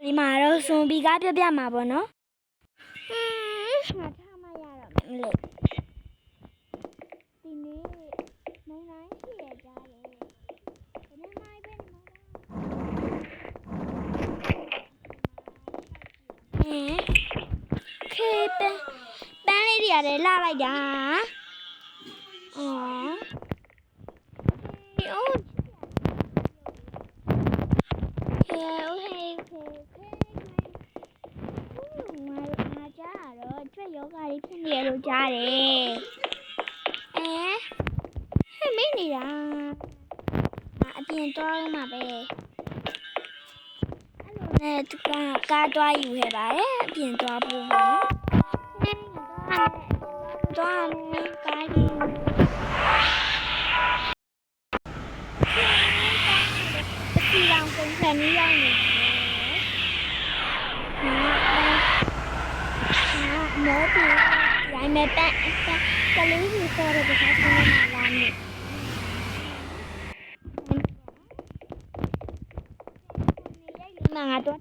ဒီမှာတော့ဇွန်ဘီကပြမှာပေါ့နော်ငါထားမရတော့မယ်လေဒီနေ့မုံတိုင်းရှိရကြတယ်ဘယ်နဲ့မိုက်ပဲနေမှာခေပန်းလေးတွေရတယ်လာလိုက်တာအော်ယောဂါလေးဖြစ်နေရလို့ကြားတယ်ဟဲ့မင်းနေတာအပြင်သွားမှာပဲအဲ့လိုနဲ့သူကကားသွားယူခဲ့ပါတယ်အပြင်သွားဖို့ပေါ့နော်သွားမယ်ကားယူဒီလောင်ကုန်ခံနေရနေမောပြီရိုင်းမဲ့ပန်းကလေးကြီးပေါ်တဲ့ခါကျမှလာနေငါတော့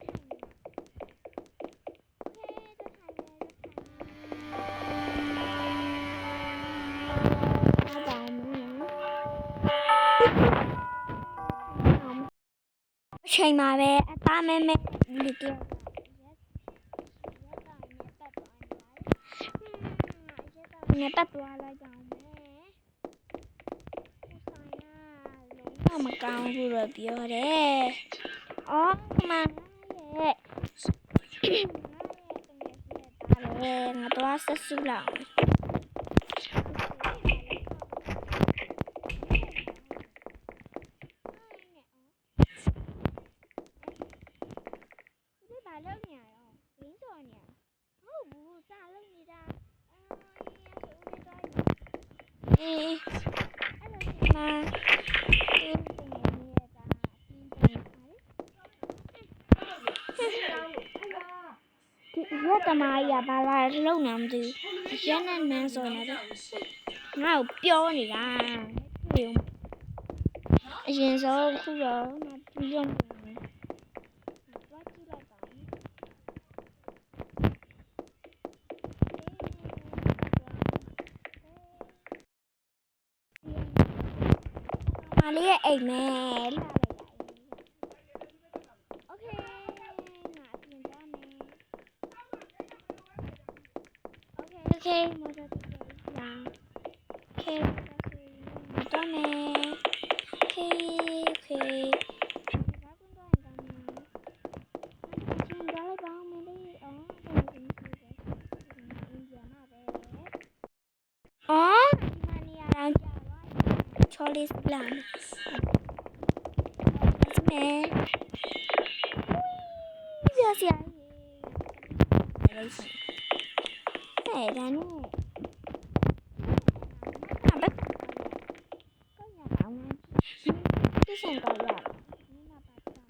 ချိန်မှာပဲအသားမဲမဲလူတယောက်ငါတက်သွားလိုက်ကြအောင်မယ်ဆိုင်ကလုံးဝမကောင်းဘူးလို့ပြောတယ်အော်မရဲ့ငါတော့ဆက်စုလောက်ဒီဘာလုပ်နေရအောင်ဘင်းစော်နေရဟုတ်ဘူးစာလုပ်နေတာအဲ့လိုမှာဒီရတမားကြီးကဘာလာလုံနေမှမသိဘူးရနဲ့နန်းစော်နေတယ်ငါ့ကိုပြောနေတာအရင်ဆုံးခုတော့ငါပြောနေမလေးရဲ့အိမ်မဲလာလိုက်တာโอเคငါပြင်သွားမယ်โอเคမော်တော်လာโอเคတော့မယ်โอเคဘာကွန်းတော့ရင်ကောင်းမယ်ချင်းတော့လည်းပေါင်းမယ်လေအော်ဒီမှာမှာပဲအော်ဒီမှာနေရာတော့ကြာသွားချောလေးစလာမယ်ပြစရာလေးဟဲ့ဒါနဲ့ဒီစံကောက်ရဒီမှာပါချောင်း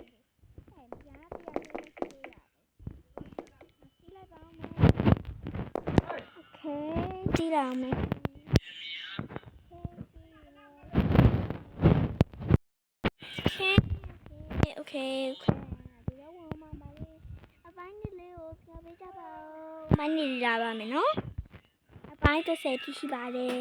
ဟဲ့ကြားပြရလေးစီးရတယ်စီးလိုက်ပါဦးမယ်โอเคစီးလာမယ်โอเคဒီတော့ဝင်မှာပါလေအပိုင်းလေးကိုပြောပေးကြပါဦးမနေလာပါမယ်နော်အပိုင်း30တိရှိပါတယ်